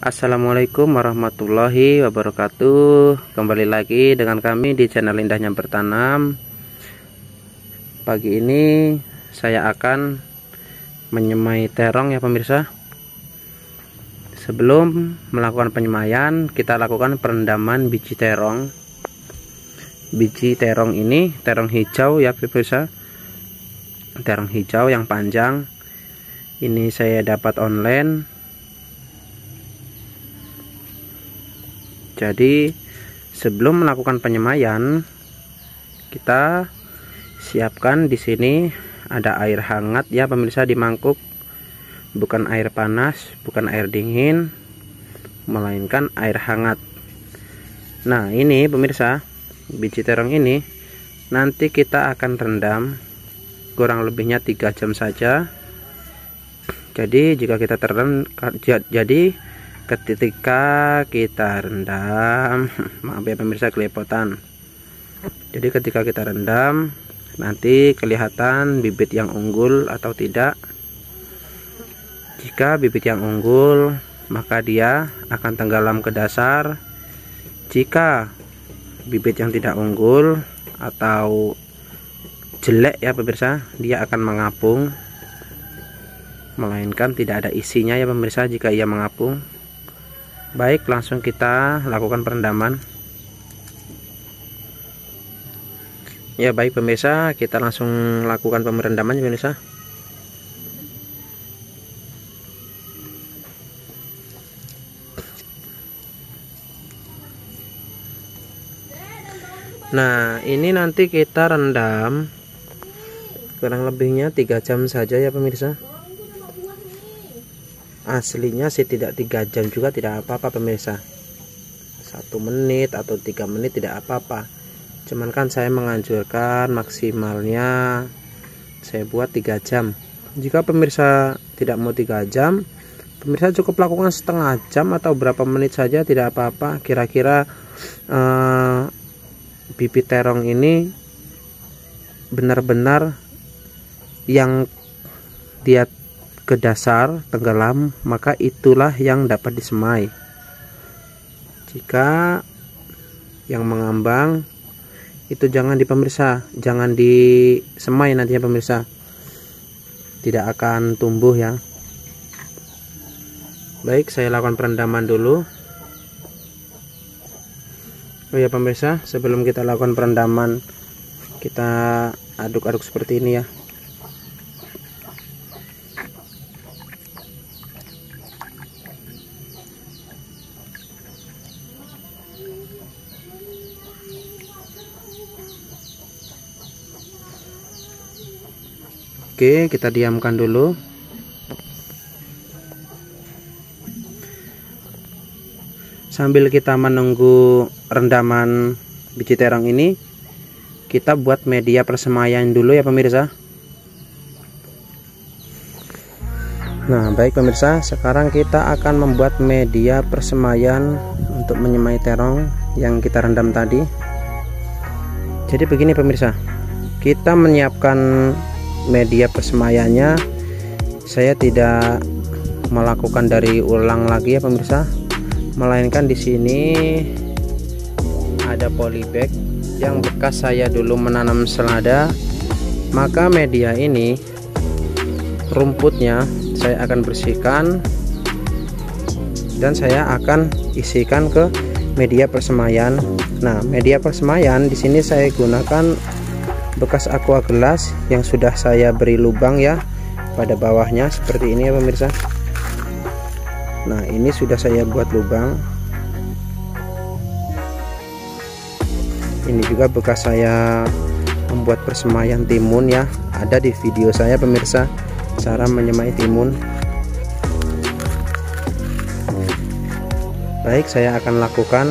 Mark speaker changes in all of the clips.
Speaker 1: Assalamualaikum warahmatullahi wabarakatuh. Kembali lagi dengan kami di channel Indahnya Bertanam. Pagi ini saya akan menyemai terong ya pemirsa. Sebelum melakukan penyemaian, kita lakukan perendaman biji terong. Biji terong ini terong hijau ya pemirsa. Terong hijau yang panjang. Ini saya dapat online. Jadi sebelum melakukan penyemaian, kita siapkan di sini ada air hangat ya pemirsa di mangkuk. Bukan air panas, bukan air dingin, melainkan air hangat. Nah, ini pemirsa, biji terong ini nanti kita akan rendam kurang lebihnya 3 jam saja. Jadi jika kita ketika kita rendam, maaf ya pemirsa kelepotan. Jadi ketika kita rendam, nanti kelihatan bibit yang unggul atau tidak. Jika bibit yang unggul, maka dia akan tenggelam ke dasar. Jika bibit yang tidak unggul atau jelek ya pemirsa, dia akan mengapung, melainkan tidak ada isinya ya pemirsa jika ia mengapung. Baik, langsung kita lakukan perendaman. Ya baik pemirsa, kita langsung lakukan perendaman ya pemirsa. Nah, ini nanti kita rendam kurang lebihnya 3 jam saja ya pemirsa. Aslinya sih tidak 3 jam juga tidak apa-apa pemirsa, 1 menit atau 3 menit tidak apa-apa. Cuman kan saya menganjurkan maksimalnya saya buat 3 jam. Jika pemirsa tidak mau 3 jam, pemirsa cukup lakukan setengah jam atau berapa menit saja tidak apa-apa. Kira-kira bibit terong ini benar-benar yang dia ke dasar tenggelam, maka itulah yang dapat disemai. Jika yang mengambang itu jangan jangan disemai nantinya pemirsa, tidak akan tumbuh ya. Baik, saya lakukan perendaman dulu. Oh ya pemirsa, sebelum kita lakukan perendaman, kita aduk-aduk seperti ini ya. Oke, kita diamkan dulu. Sambil kita menunggu rendaman biji terong ini, kita buat media persemaian dulu ya pemirsa. Nah, baik pemirsa, sekarang kita akan membuat media persemaian untuk menyemai terong yang kita rendam tadi. Jadi begini pemirsa, kita menyiapkan media persemaiannya, saya tidak melakukan dari ulang lagi ya pemirsa, melainkan di sini ada polybag yang bekas saya dulu menanam selada. Maka media ini, rumputnya saya akan bersihkan dan saya akan isikan ke media persemaian. Nah, media persemaian di sini saya gunakan bekas aqua gelas yang sudah saya beri lubang ya pada bawahnya seperti ini ya pemirsa. Nah, ini sudah saya buat lubang. Ini juga bekas saya membuat persemaian timun ya, ada di video saya pemirsa, cara menyemai timun. Baik, saya akan lakukan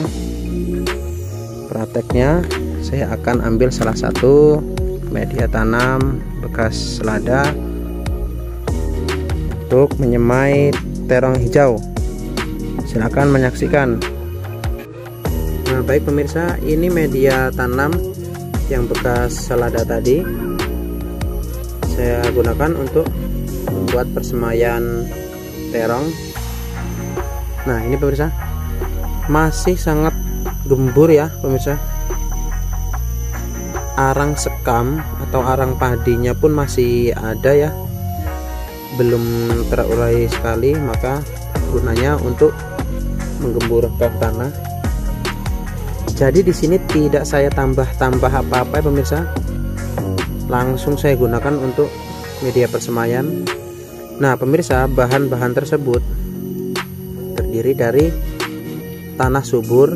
Speaker 1: prakteknya. Saya akan ambil salah satu media tanam bekas selada untuk menyemai terong hijau. Silakan menyaksikan. Nah, baik pemirsa, ini media tanam yang bekas selada tadi saya gunakan untuk membuat persemaian terong. Nah ini pemirsa, masih sangat gembur ya pemirsa. Arang sekam atau arang padinya pun masih ada ya, belum terurai sekali, maka gunanya untuk menggemburkan tanah. Jadi di sini tidak saya tambah apa-apa ya pemirsa, langsung saya gunakan untuk media persemaian. Nah pemirsa, bahan-bahan tersebut terdiri dari tanah subur,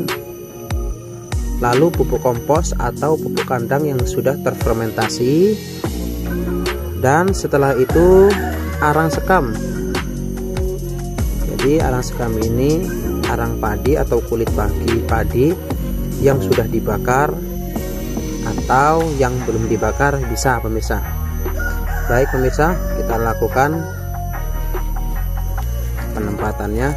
Speaker 1: lalu pupuk kompos atau pupuk kandang yang sudah terfermentasi, dan setelah itu arang sekam. Jadi arang sekam ini arang padi atau kulit padi yang sudah dibakar atau yang belum dibakar bisa pemirsa. Baik pemirsa, kita lakukan penempatannya.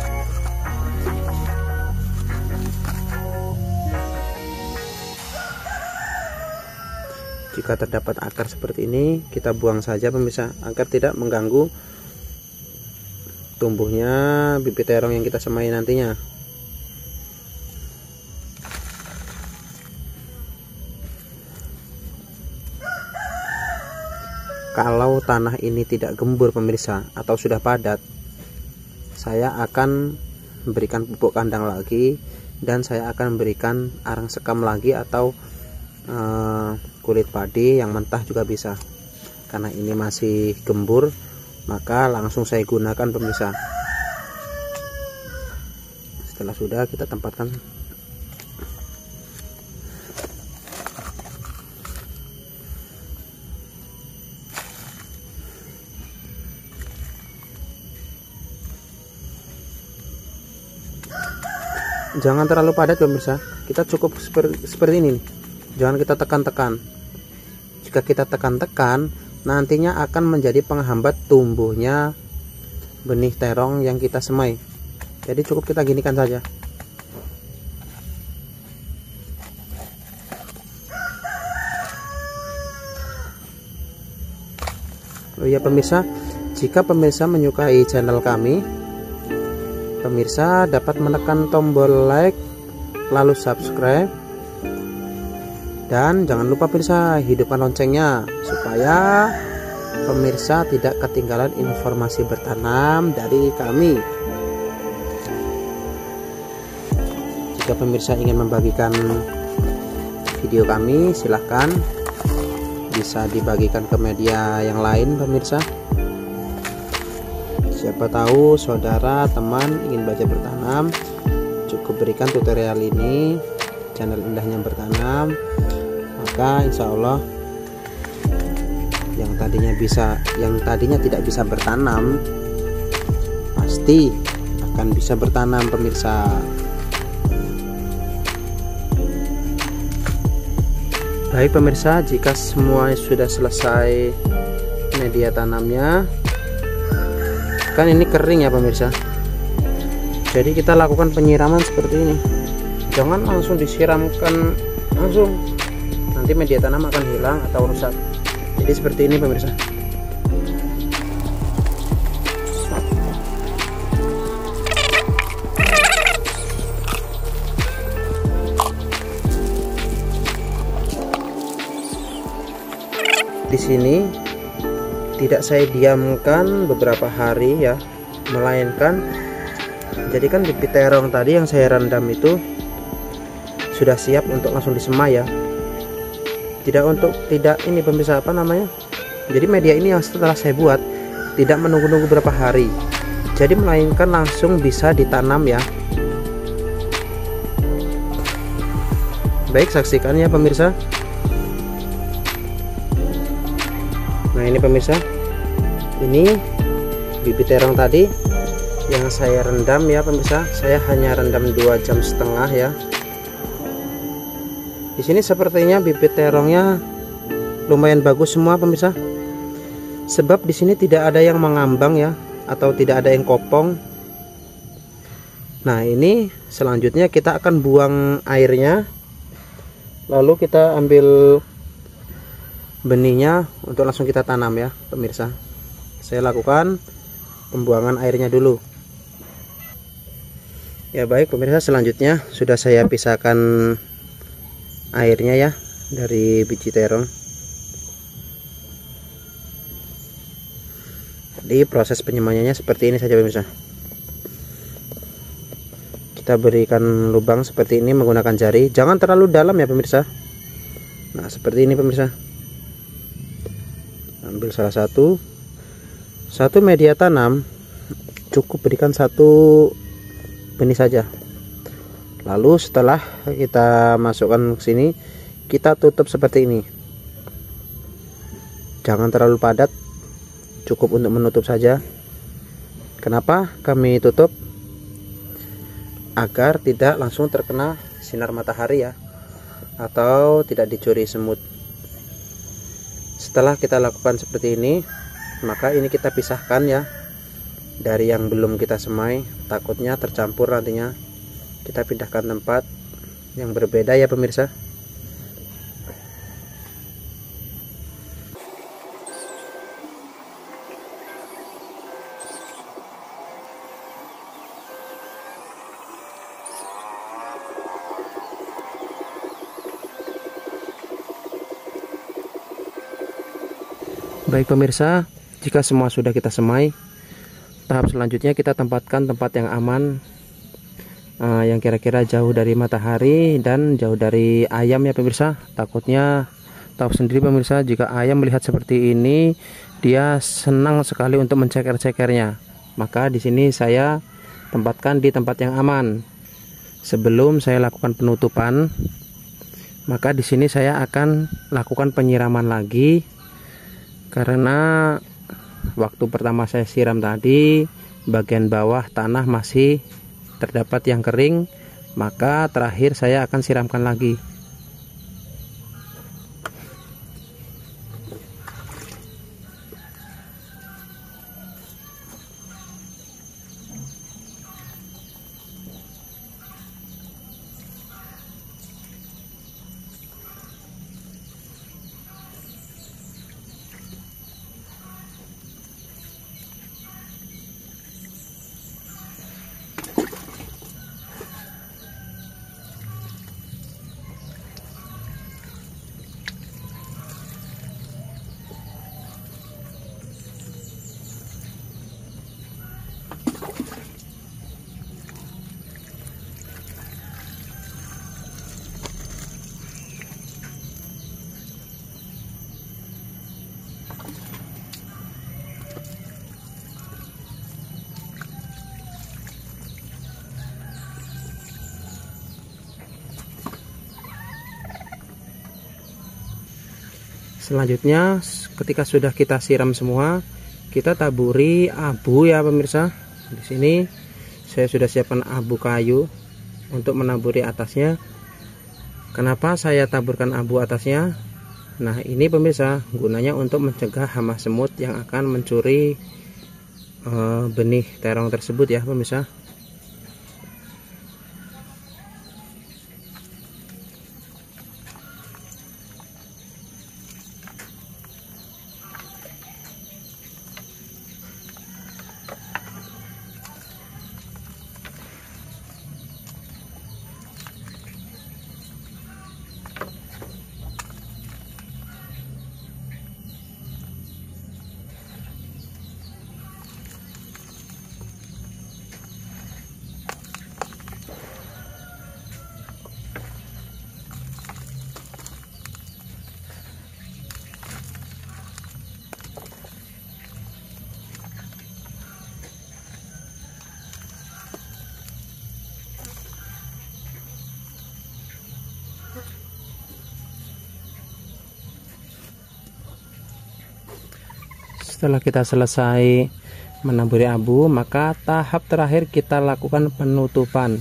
Speaker 1: Jika terdapat akar seperti ini, kita buang saja pemirsa, agar tidak mengganggu tumbuhnya bibit terong yang kita semai nantinya. Kalau tanah ini tidak gembur pemirsa atau sudah padat, saya akan memberikan pupuk kandang lagi, dan saya akan memberikan arang sekam lagi atau kulit padi yang mentah juga bisa. Karena ini masih gembur, maka langsung saya gunakan pemirsa. Setelah sudah kita tempatkan. Jangan terlalu padat pemirsa, kita cukup seperti ini nih. Jangan kita tekan-tekan. Jika kita tekan-tekan, nantinya akan menjadi penghambat tumbuhnya benih terong yang kita semai. Jadi cukup kita ginikan saja. Oh iya pemirsa, jika pemirsa menyukai channel kami, pemirsa dapat menekan tombol like, lalu subscribe, dan jangan lupa pemirsa hidupkan loncengnya supaya pemirsa tidak ketinggalan informasi bertanam dari kami. Jika pemirsa ingin membagikan video kami, silahkan bisa dibagikan ke media yang lain pemirsa. Siapa tahu saudara teman ingin belajar bertanam, cukup berikan tutorial ini, channel Indahnya Bertanam, maka insya Allah yang tadinya tidak bisa bertanam pasti akan bisa bertanam pemirsa. Baik pemirsa, jika semua sudah selesai media tanamnya, kan ini kering ya pemirsa, jadi kita lakukan penyiraman seperti ini. Jangan langsung disiramkan langsung, nanti media tanam akan hilang atau rusak. Jadi seperti ini pemirsa. Di sini tidak saya diamkan beberapa hari ya, melainkan jadikan bibit terong tadi yang saya rendam itu sudah siap untuk langsung disemai ya. Tidak ini pemirsa, apa namanya, jadi media ini yang setelah saya buat tidak menunggu-nunggu beberapa hari, jadi melainkan langsung bisa ditanam ya. Baik, saksikan ya pemirsa. Nah ini pemirsa, ini bibit terong tadi yang saya rendam ya pemirsa. Saya hanya rendam 2,5 jam ya. Di sini sepertinya bibit terongnya lumayan bagus semua pemirsa. Sebab di sini tidak ada yang mengambang ya, atau tidak ada yang kopong. Nah, ini selanjutnya kita akan buang airnya. Lalu kita ambil benihnya untuk langsung kita tanam ya pemirsa. Saya lakukan pembuangan airnya dulu. Ya baik pemirsa, selanjutnya sudah saya pisahkan airnya ya dari biji terong. Jadi proses penyemaiannya seperti ini saja pemirsa. Kita berikan lubang seperti ini menggunakan jari, jangan terlalu dalam ya pemirsa. Nah seperti ini pemirsa. Ambil salah satu media tanam, cukup berikan satu benih saja. Lalu setelah kita masukkan ke sini, kita tutup seperti ini. Jangan terlalu padat, cukup untuk menutup saja. Kenapa kami tutup? Agar tidak langsung terkena sinar matahari ya, atau tidak dicuri semut. Setelah kita lakukan seperti ini, maka ini kita pisahkan ya dari yang belum kita semai, takutnya tercampur nantinya. Kita pindahkan tempat yang berbeda ya pemirsa. Baik pemirsa, jika semua sudah kita semai, tahap selanjutnya kita tempatkan tempat yang aman, yang kira-kira jauh dari matahari dan jauh dari ayam ya pemirsa. Takutnya tahu sendiri pemirsa, jika ayam melihat seperti ini dia senang sekali untuk menceker-cekernya. Maka di sini saya tempatkan di tempat yang aman. Sebelum saya lakukan penutupan, maka di sini saya akan lakukan penyiraman lagi, karena waktu pertama saya siram tadi bagian bawah tanah masih terdapat yang kering, maka terakhir saya akan siramkan lagi. Selanjutnya ketika sudah kita siram semua, kita taburi abu ya pemirsa. Di sini saya sudah siapkan abu kayu untuk menaburi atasnya. Kenapa saya taburkan abu atasnya? Nah ini pemirsa, gunanya untuk mencegah hama semut yang akan mencuri benih terong tersebut ya pemirsa. Setelah kita selesai menaburi abu, maka tahap terakhir kita lakukan penutupan.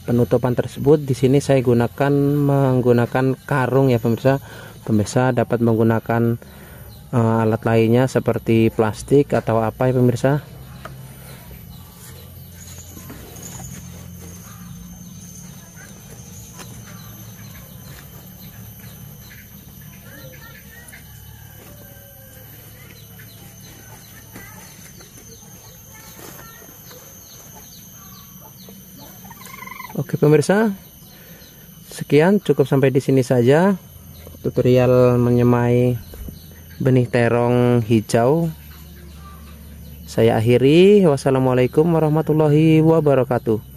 Speaker 1: Penutupan tersebut di sini saya menggunakan karung ya pemirsa. Pemirsa dapat menggunakan alat lainnya seperti plastik atau apa ya pemirsa. Oke pemirsa, sekian, cukup sampai di sini saja tutorial menyemai benih terong hijau. Saya akhiri. Wassalamualaikum warahmatullahi wabarakatuh.